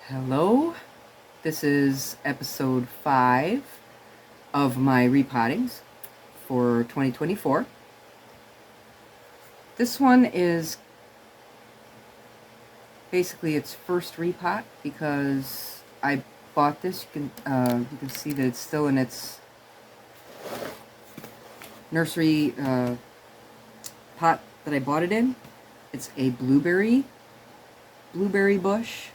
Hello, this is episode 5 of my repottings for 2024. This one is basically its first repot because I bought this. You can see that it's still in its nursery pot that I bought it in. It's a blueberry bush.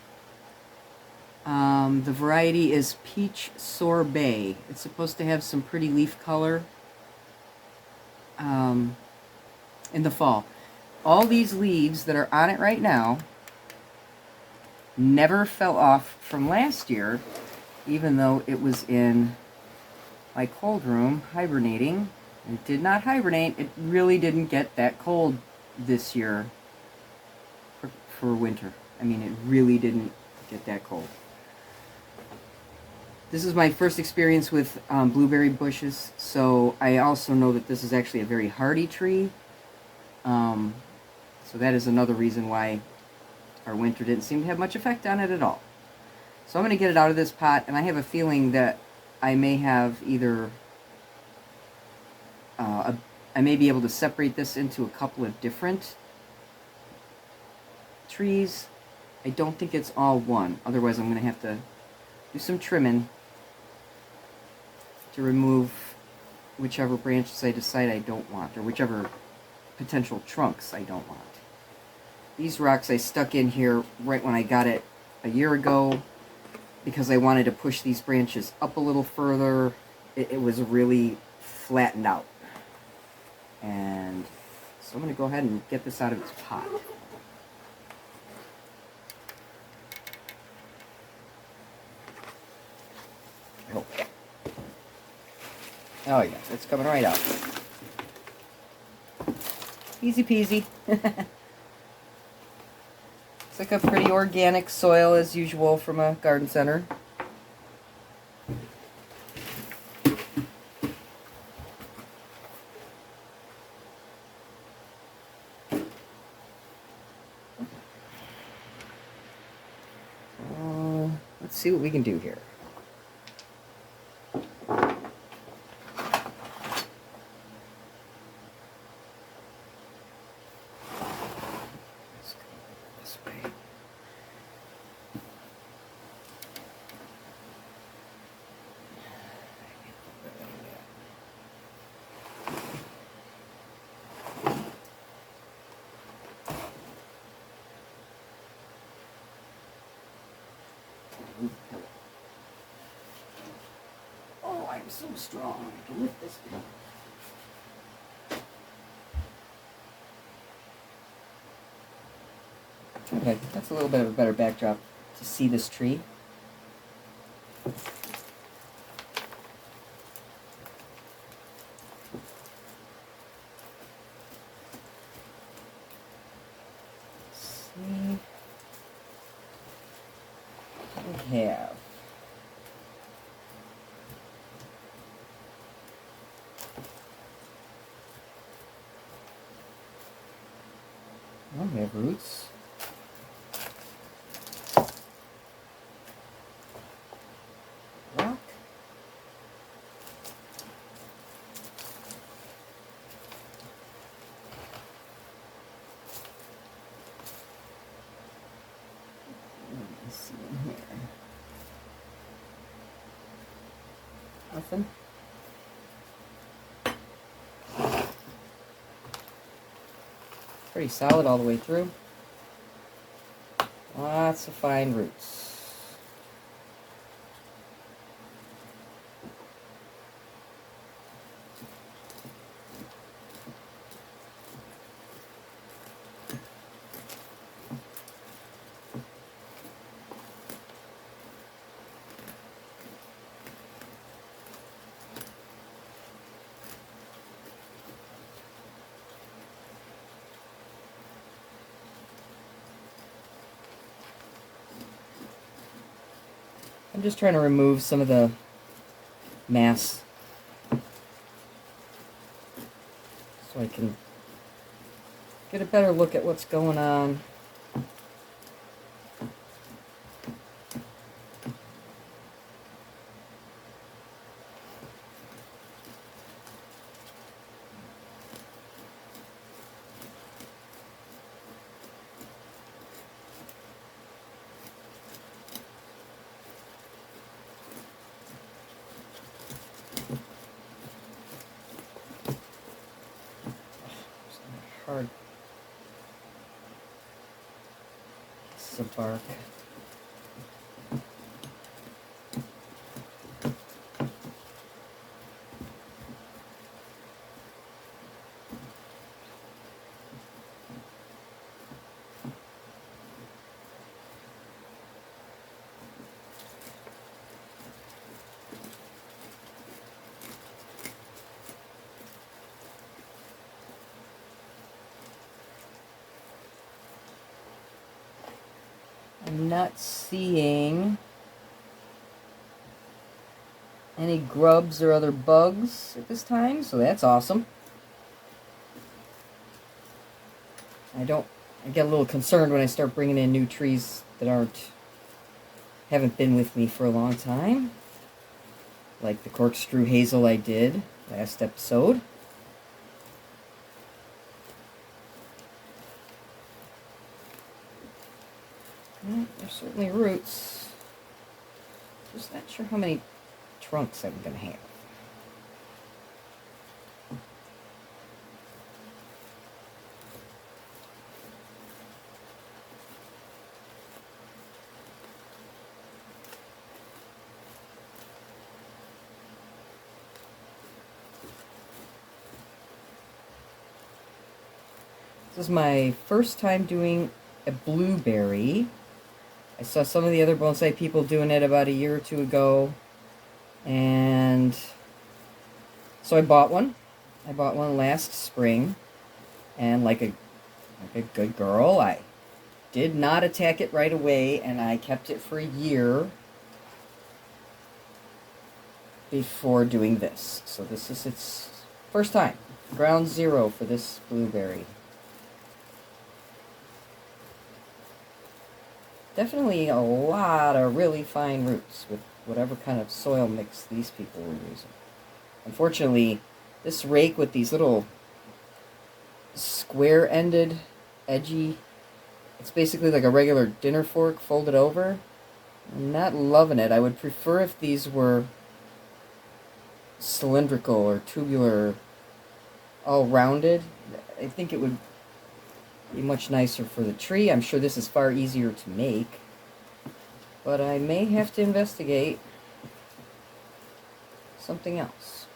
The variety is Peach Sorbet. It's supposed to have some pretty leaf color in the fall. All these leaves that are on it right now never fell off from last year, even though it was in my cold room hibernating. It did not hibernate. It really didn't get that cold this year for winter. I mean, it really didn't get that cold. This is my first experience with blueberry bushes, so I also know that this is actually a very hardy tree. So that is another reason why our winter didn't seem to have much effect on it at all. So I'm going to get it out of this pot, and I have a feeling that I may have either... I may be able to separate this into a couple of different trees. I don't think it's all one. Otherwise, I'm going to have to do some trimming to remove whichever branches I decide I don't want, or whichever potential trunks I don't want. These rocks I stuck in here right when I got it a year ago because I wanted to push these branches up a little further. It was really flattened out. And so I'm going to go ahead and get this out of its pot. Oh yeah, it's coming right out. Easy peasy. It's like a pretty organic soil as usual from a garden center. Let's see what we can do here. Oh, I'm so strong. I can lift this thing. Okay, that's a little bit of a better backdrop to see this tree. Let's see what we have. Well, we have roots. Rock. Let's see in here. Nothing. Pretty solid all the way through. Lots of fine roots. I'm just trying to remove some of the mass so I can get a better look at what's going on. piece of bark. I'm not seeing any grubs or other bugs at this time, so that's awesome. I get a little concerned when I start bringing in new trees that haven't been with me for a long time. Like the corkscrew hazel I did last episode. Well, there's certainly roots. Just not sure how many trunks I'm going to have. This is my first time doing a blueberry. I saw some of the other bonsai people doing it about a year or two ago. And so I bought one. I bought one last spring. And like a good girl, I did not attack it right away. And I kept it for a year before doing this. So this is its first time. Ground zero for this blueberry. Definitely a lot of really fine roots with whatever kind of soil mix these people were using. Unfortunately, this rake with these little square-ended, edgy, it's basically like a regular dinner fork folded over. I'm not loving it. I would prefer if these were cylindrical or tubular, all rounded. I think it would be much nicer for the tree. I'm sure this is far easier to make, but I may have to investigate something else.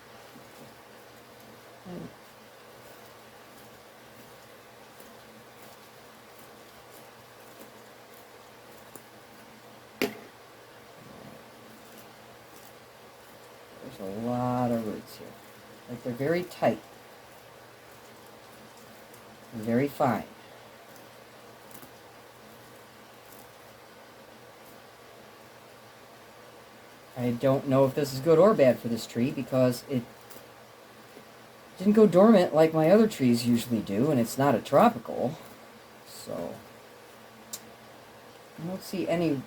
There's a lot of roots here. Like, they're very tight. And very fine. I don't know if this is good or bad for this tree because it didn't go dormant like my other trees usually do, and it's not a tropical. So I don't see any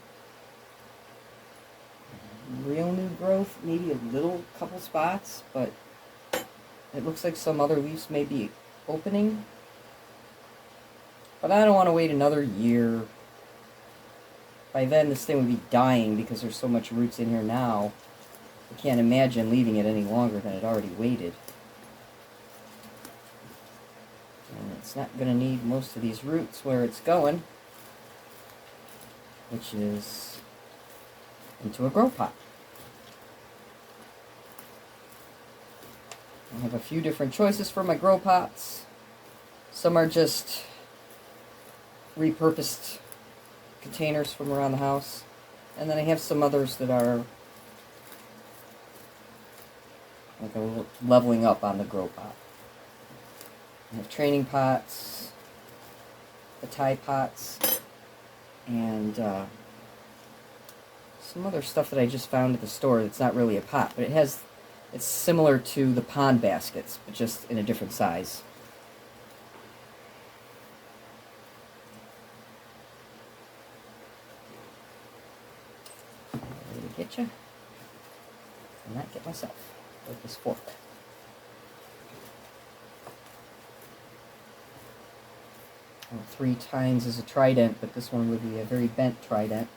real new growth, maybe a little couple spots, but it looks like some other leaves may be opening. But I don't want to wait another year. By then, this thing would be dying because there's so much roots in here now. I can't imagine leaving it any longer than it already waited. And it's not going to need most of these roots where it's going, which is into a grow pot. I have a few different choices for my grow pots. Some are just repurposed containers from around the house, and then I have some others that are like a little leveling up on the grow pot. I have training pots, the tie pots, and some other stuff that I just found at the store that's not really a pot, but it's similar to the pond baskets, but just in a different size. Get you, and not get myself with this fork. 3 tines is a trident, but this one would be a very bent trident.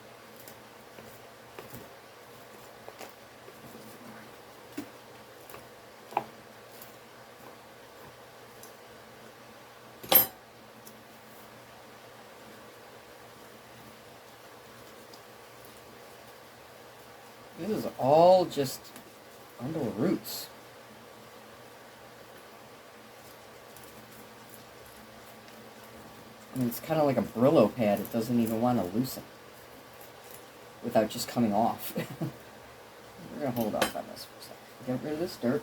This is all just bundle of roots. I mean, it's kind of like a Brillo pad. It doesn't even want to loosen without just coming off. We're going to hold off on this for a second. Get rid of this dirt.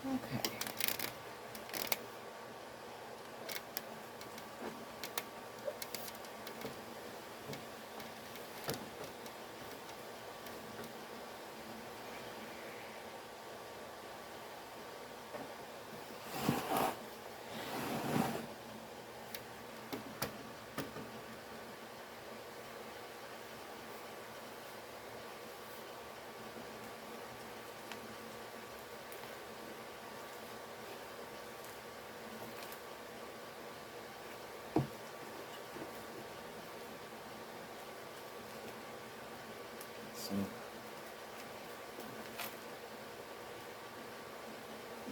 Okay.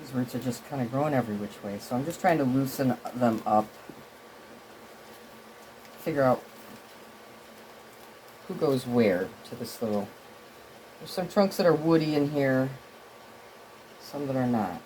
These roots are just kind of growing every which way, so I'm just trying to loosen them up. Figure out who goes where to this little... There's some trunks that are woody in here, some that are not.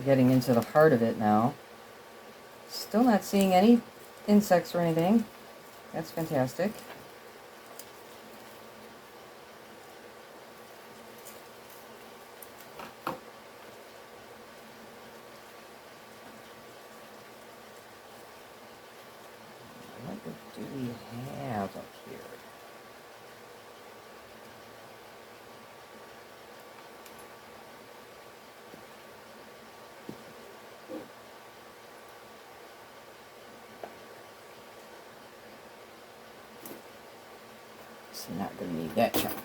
Getting into the heart of it now. Still not seeing any insects or anything. That's fantastic. What do we have up here? So not going to need that chunk.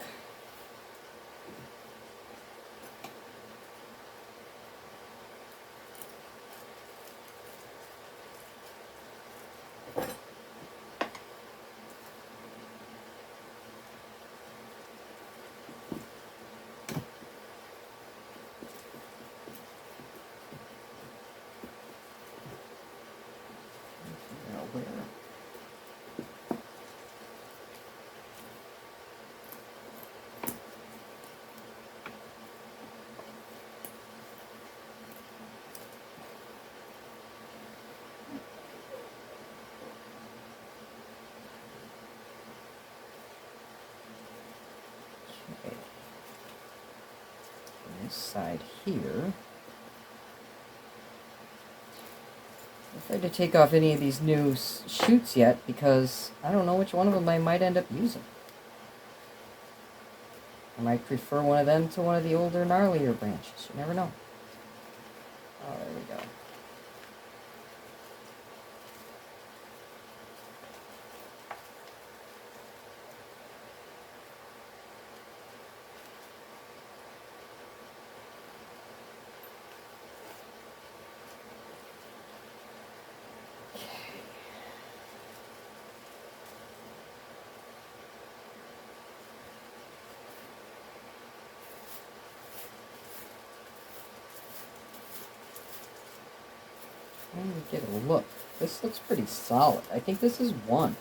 This side here. I'm afraid to take off any of these new shoots yet because I don't know which one of them I might end up using. I might prefer one of them to one of the older, gnarlier branches. You never know. Oh, there we go. Let me get a look. This looks pretty solid. I think this is 1.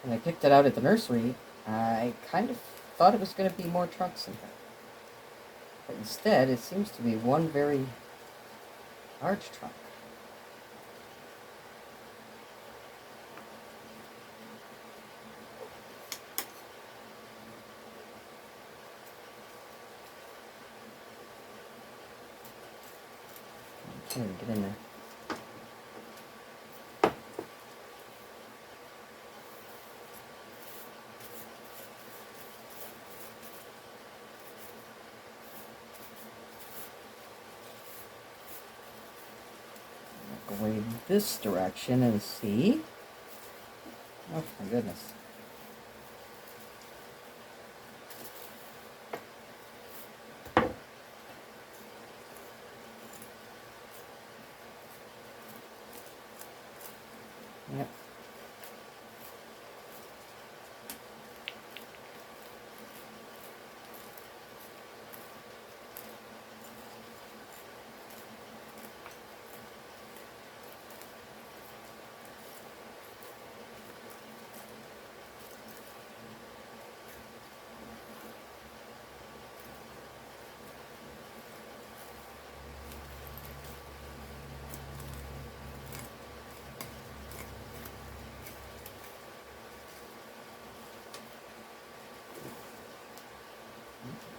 When I picked it out at the nursery, I kind of thought it was going to be more trunks in here. But instead, it seems to be one very large trunk. I can't even get in there. Go away this direction and see. Oh my goodness. Yep.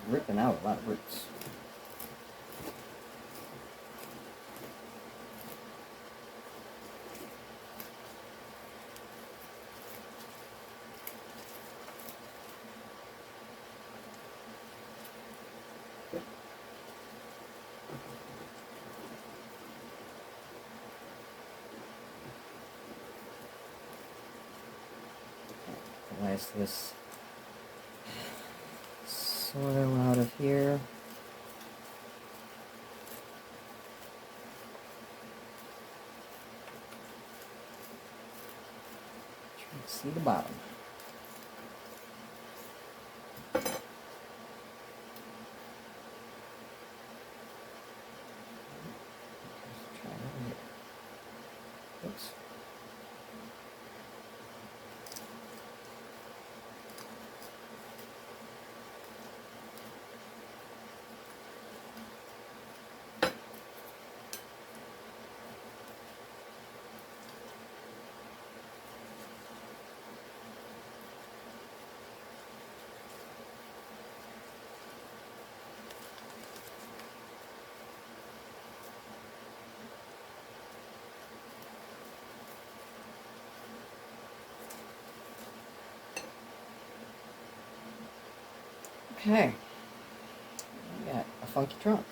Ripping out a lot of roots. The last of this soil out of here. Try to see the bottom. Try over here. Oops. Okay, we got a funky trunk.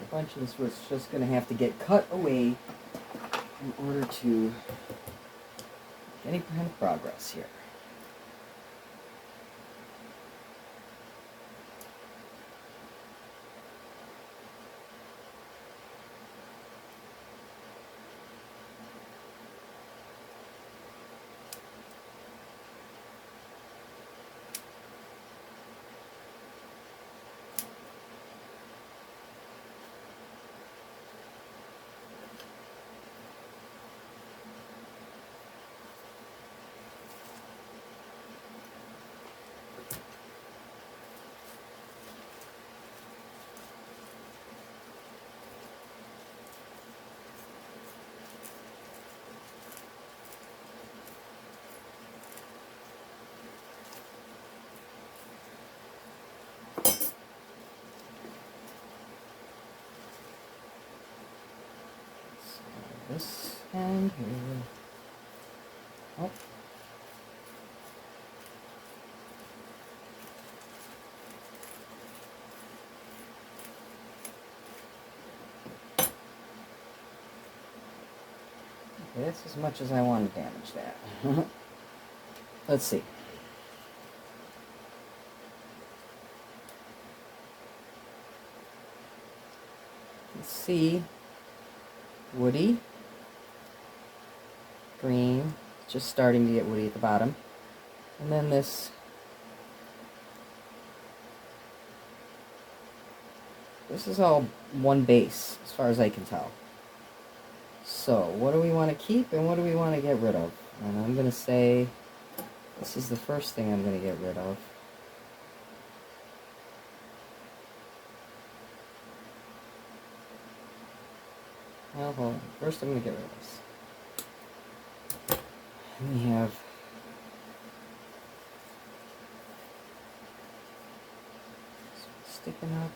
A bunch of this was just going to have to get cut away in order to make any kind of progress here. This and here. Oh. Okay, that's as much as I want to damage that. Let's see. Let's see. Woody. Green. Just starting to get woody at the bottom. And then this. This is all one base, as far as I can tell. So, what do we want to keep and what do we want to get rid of? And I'm going to say this is the first thing I'm going to get rid of. Well, hold on. First I'm going to get rid of this. And we have sticking up.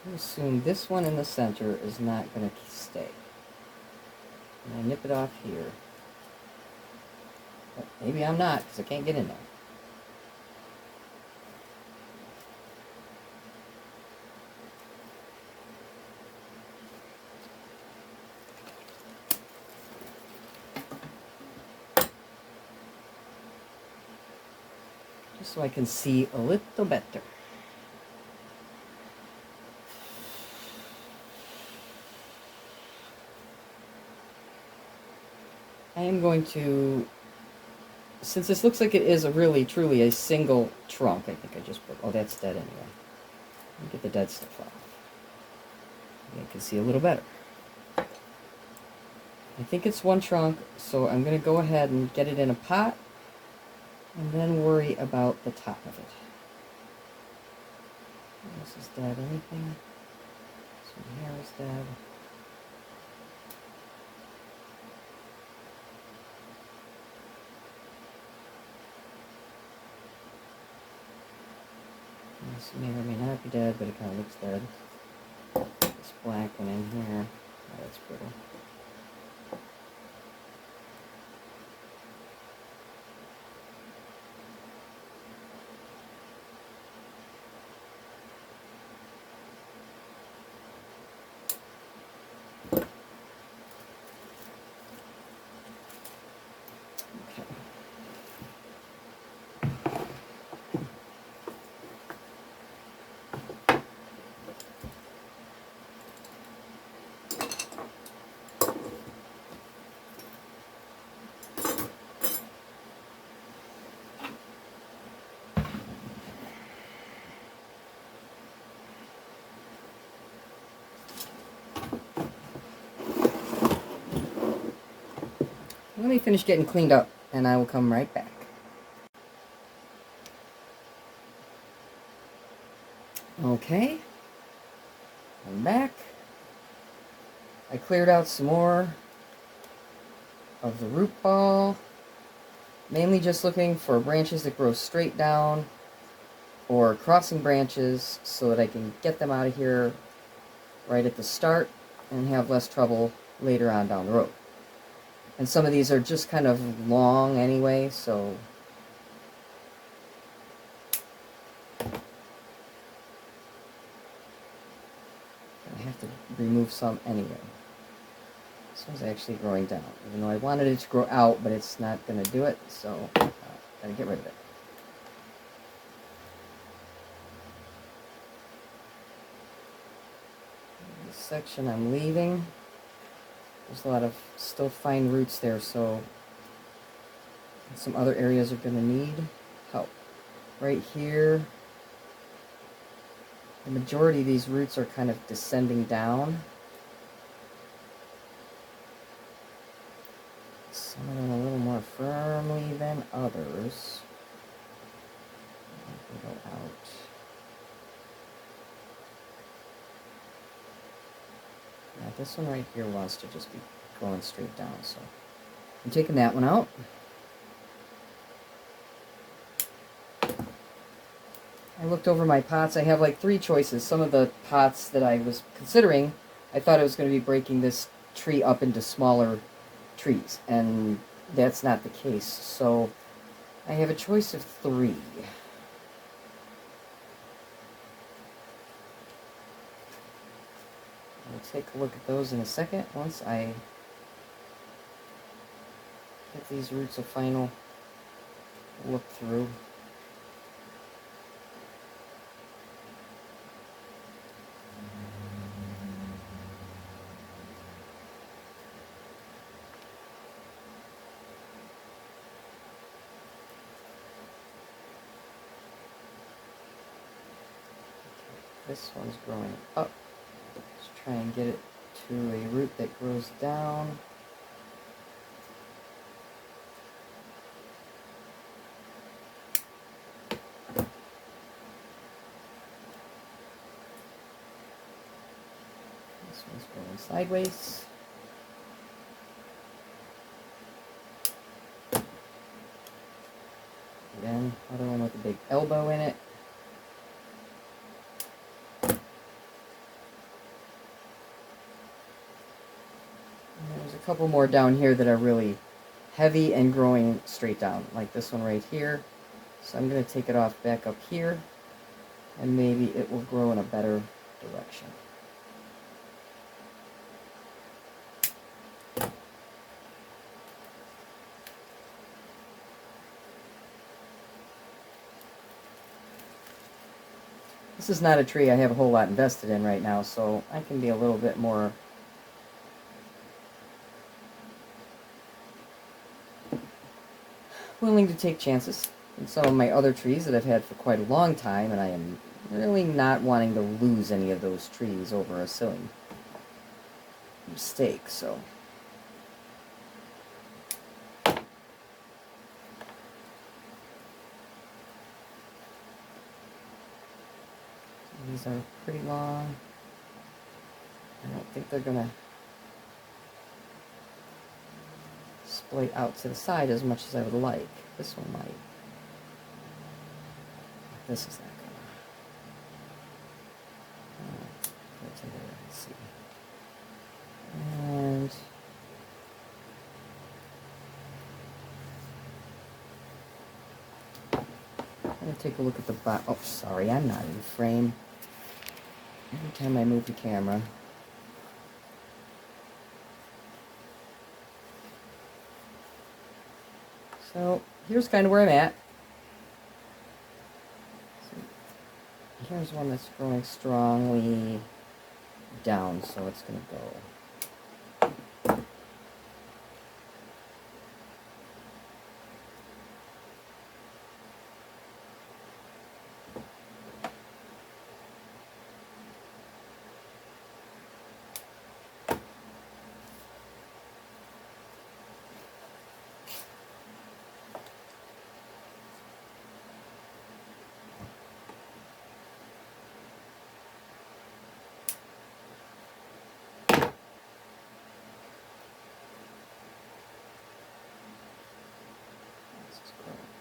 I assume this one in the center is not going to stay. And I nip it off here. But maybe I'm not, because I can't get in there. Just so I can see a little better. I am going to, since this looks like it is truly a single trunk, I think I just put, oh, that's dead anyway. Let me get the dead stuff off. I can see a little better. I think it's one trunk, so I'm going to go ahead and get it in a pot, and then worry about the top of it. This is dead. Anything? Some hair is dead. This may or may not be dead, but it kind of looks dead. This black one in here. Oh, that's pretty. Let me finish getting cleaned up, and I will come right back. Okay, I'm back. I cleared out some more of the root ball, mainly just looking for branches that grow straight down or crossing branches so that I can get them out of here right at the start and have less trouble later on down the road. And some of these are just kind of long anyway, so I have to remove some anyway. This one's actually growing down, even though I wanted it to grow out, but it's not going to do it, so gotta get rid of it. This section I'm leaving. There's a lot of still fine roots there, so some other areas are going to need help. Right here, the majority of these roots are kind of descending down. Some of them a little more firmly than others. Go out. Now this one right here wants to just be going straight down, so I'm taking that one out. I looked over my pots. I have like 3 choices. Some of the pots that I was considering, I thought it was going to be breaking this tree up into smaller trees, and that's not the case. So I have a choice of 3. We'll take a look at those in a second once I give these roots a final look through. This one's growing up. Let's try and get it to a root that grows down. This one's growing sideways. Again, another one with a big elbow in it. There's a couple more down here that are really heavy and growing straight down, like this one right here. So I'm going to take it off back up here, and maybe it will grow in a better direction. This is not a tree I have a whole lot invested in right now, so I can be a little bit more willing to take chances in some of my other trees that I've had for quite a long time, and I am really not wanting to lose any of those trees over a silly mistake, so. These are pretty long. I don't think they're gonna split out to the side as much as I would like. This one might. This is not gonna. Let's see. And I'm gonna take a look at the bottom. Oh, sorry, I'm not in frame. Every time I move the camera. So here's kind of where I'm at. So here's one that's growing strongly down, so it's going to go.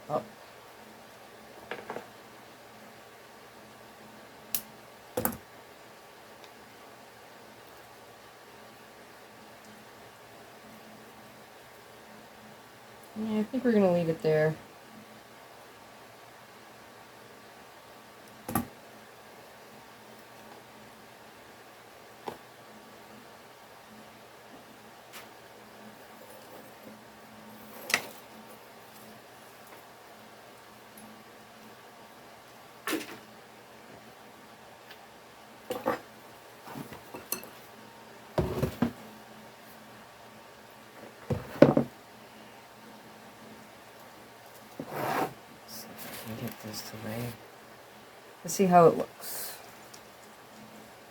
Up. Yeah, I think we're going to leave it there. Get this today. Let's see how it looks.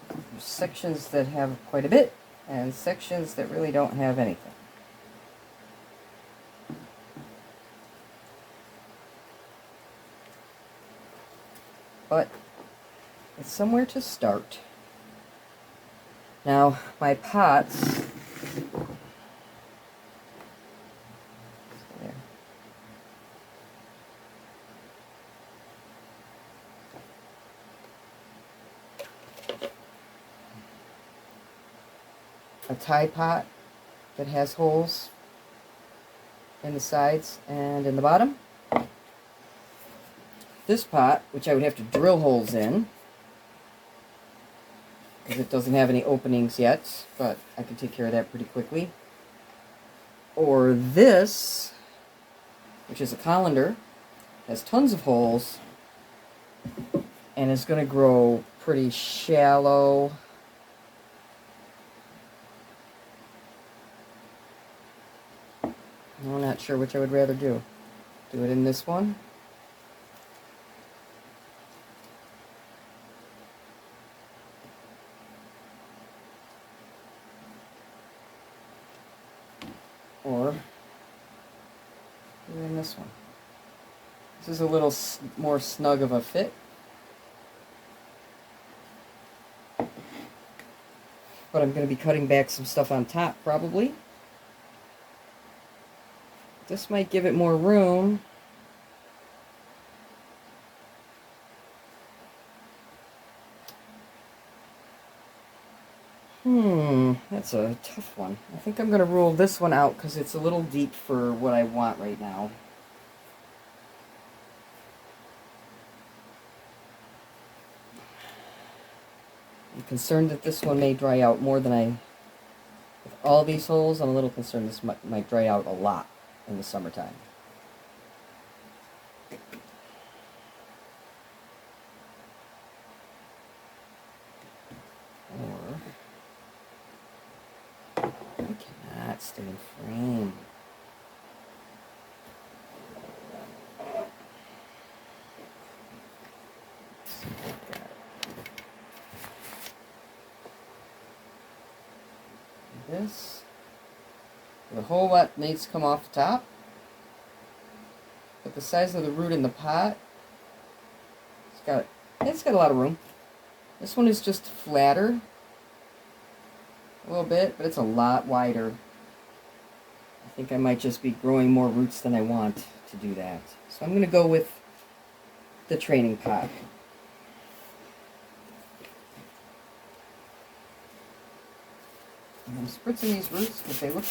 There's sections that have quite a bit, and sections that really don't have anything. But it's somewhere to start. Now, my pots. A Tide pot that has holes in the sides and in the bottom. this pot, which I would have to drill holes in, because it doesn't have any openings yet, but I can take care of that pretty quickly. Or this, which is a colander, has tons of holes, and is going to grow pretty shallow. I'm not sure which I would rather do. Do it in this one. Or do it in this one. This is a little more snug of a fit. But I'm going to be cutting back some stuff on top, probably. This might give it more room. That's a tough one. I think I'm going to rule this one out because it's a little deep for what I want right now. I'm concerned that this one may dry out more than I... With all these holes, I'm a little concerned this might dry out a lot in the summertime. Or... I cannot stay in frame. This. The whole lot needs to come off the top. But the size of the root in the pot, it's got a lot of room. This one is just flatter. A little bit, but it's a lot wider. I think I might just be growing more roots than I want to do that. So I'm going to go with the training pot. I'm spritzing these roots because they look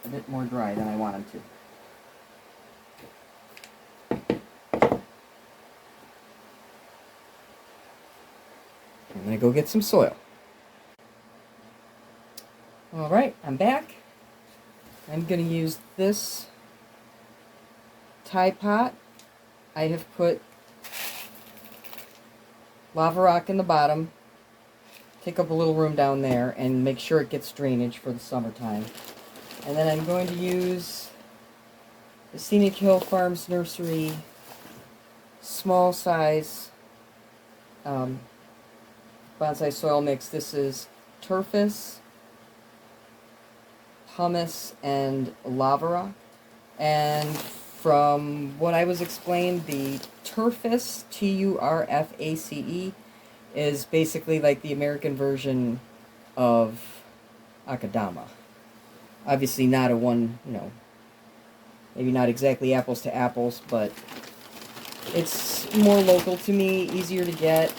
a bit more dry than I want them to. I'm going to go get some soil. Alright, I'm back. I'm going to use this Tide pot. I have put lava rock in the bottom. Take up a little room down there and make sure it gets drainage for the summertime. And then I'm going to use the Scenic Hill Farms Nursery small size bonsai soil mix. This is turfus, pumice, and lava rock. And from what I was explained, the turfus, Turface, is basically like the American version of akadama. Obviously not a one, maybe not exactly apples to apples, but it's more local to me, easier to get,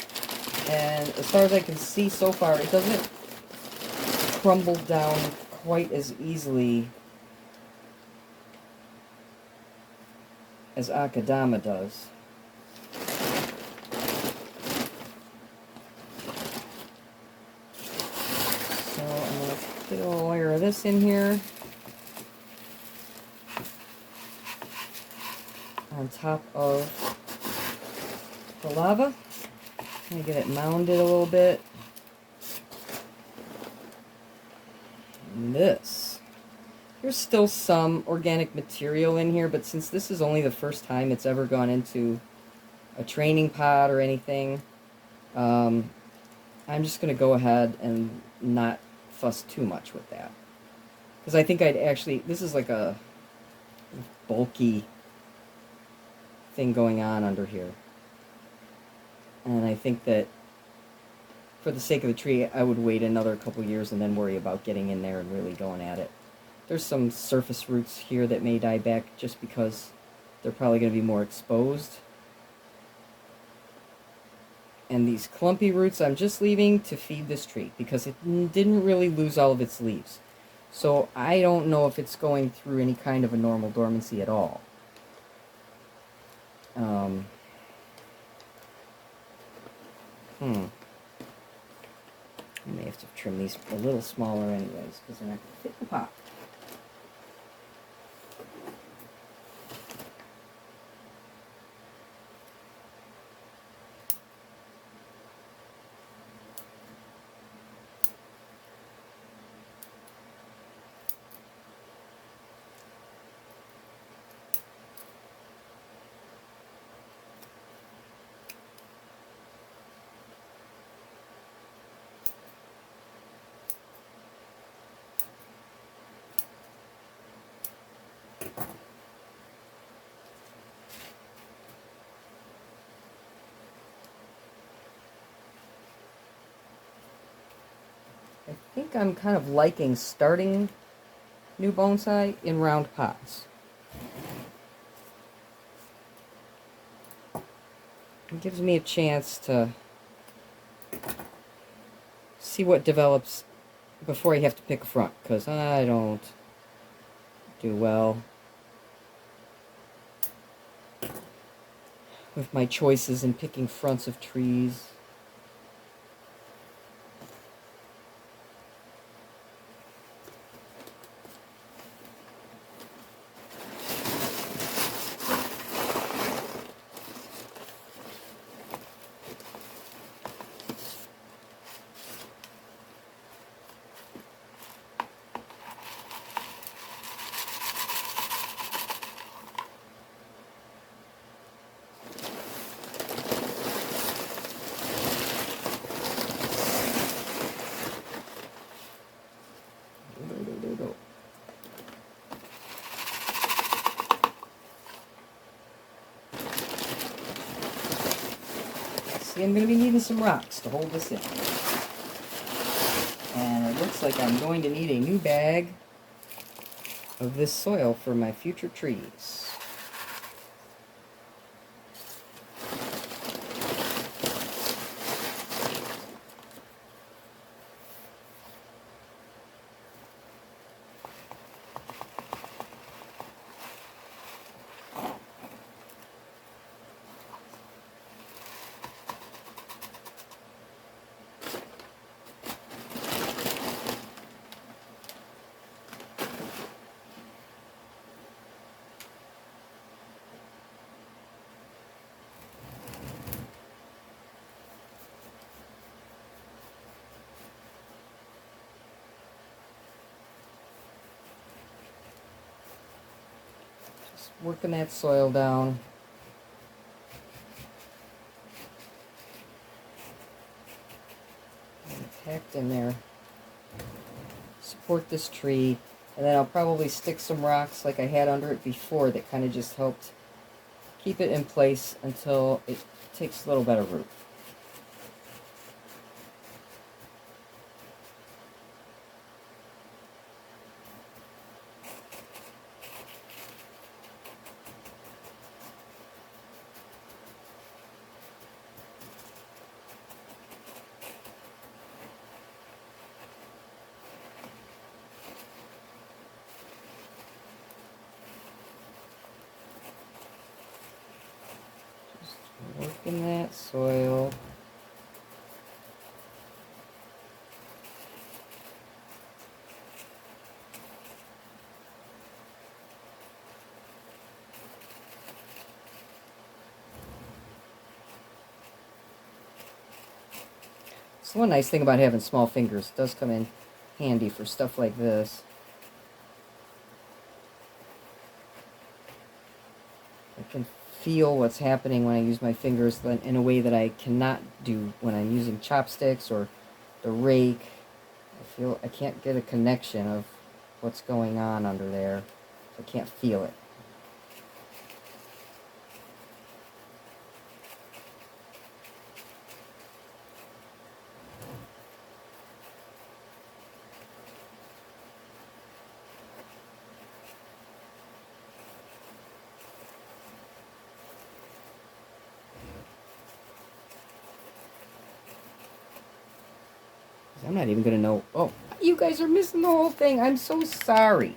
and as far as I can see so far, it doesn't crumble down quite as easily as akadama does. Get a little layer of this in here on top of the lava. I'm going to get it mounded a little bit. And this. There's still some organic material in here, but since this is only the first time it's ever gone into a training pot or anything, I'm just going to go ahead and not fuss too much with that, because I think I'd actually, this is like a bulky thing going on under here, and I think that for the sake of the tree I would wait another couple years and then worry about getting in there and really going at it. There's some surface roots here that may die back just because they're probably going to be more exposed. And these clumpy roots I'm just leaving to feed this tree because it didn't really lose all of its leaves. So I don't know if it's going through any kind of a normal dormancy at all. I may have to trim these a little smaller anyways, because they're not going to fit in the pot. I think I'm kind of liking starting new bonsai in round pots. It gives me a chance to see what develops before I have to pick a front, because I don't do well with my choices in picking fronts of trees. See, I'm going to be needing some rocks to hold this in. And it looks like I'm going to need a new bag of this soil for my future trees. Working that soil down. And packed in there. Support this tree. And then I'll probably stick some rocks like I had under it before that kind of just helped keep it in place until it takes a little better root. Working that soil. So one nice thing about having small fingers, it does come in handy for stuff like this. I can feel what's happening when I use my fingers in a way that I cannot do when I'm using chopsticks or the rake. I can't get a connection of what's going on under there. I can't feel it. I'm not even going to know. Oh, you guys are missing the whole thing. I'm so sorry.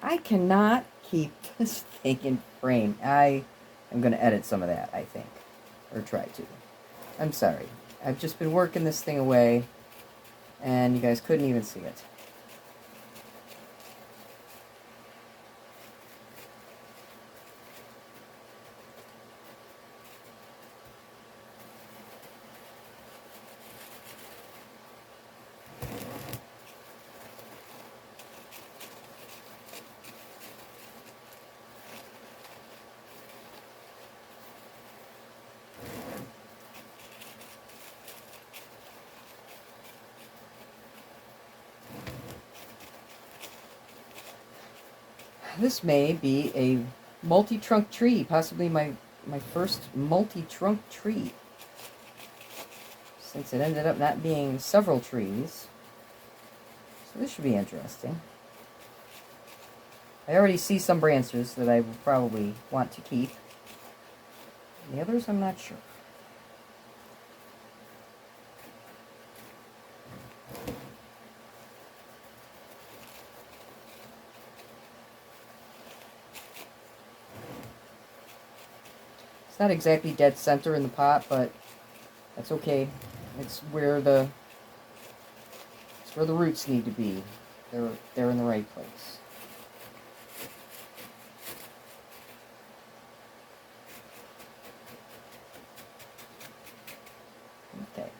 I cannot keep this thing in frame. I'm going to edit some of that, I think. Or try to. I'm sorry. I've just been working this thing away, and you guys couldn't even see it. This may be a multi-trunk tree, possibly my first multi-trunk tree, since it ended up not being several trees. So this should be interesting. I already see some branches that I will probably want to keep. The others, I'm not sure. It's not exactly dead center in the pot, but that's okay. It's where the roots need to be. They're in the right place. Okay.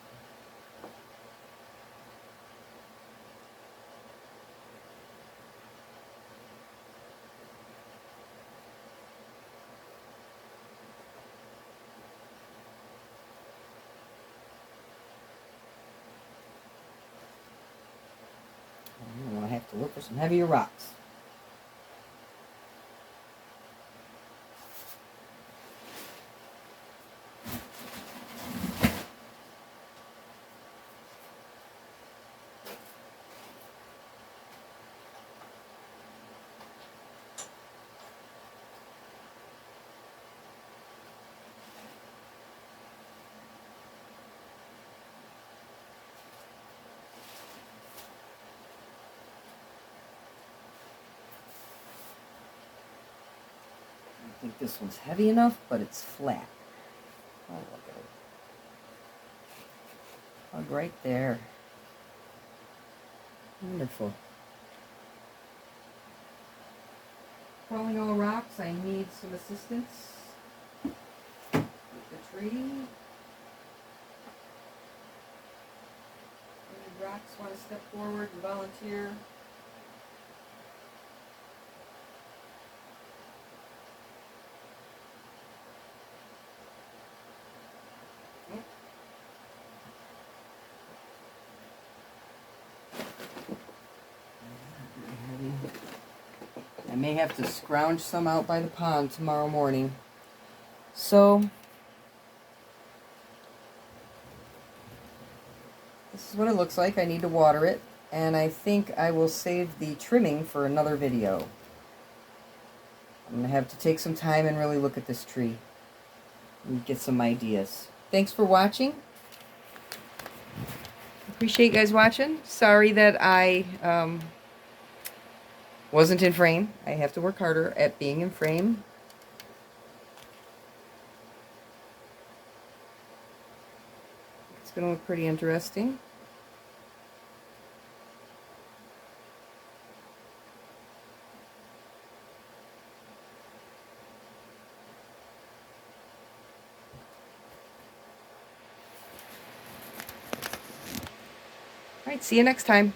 I'm going to have to look for some heavier rocks. I think this one's heavy enough, but it's flat. Oh, look at it. Hug right there. Wonderful. Crawling all rocks, I need some assistance with the tree. Any rocks want to step forward and volunteer? I may have to scrounge some out by the pond tomorrow morning. So, this is what it looks like. I need to water it, and I think I will save the trimming for another video. I'm going to have to take some time and really look at this tree and get some ideas. Thanks for watching. Appreciate you guys watching. Sorry that I wasn't in frame. I have to work harder at being in frame. It's going to look pretty interesting. All right, see you next time.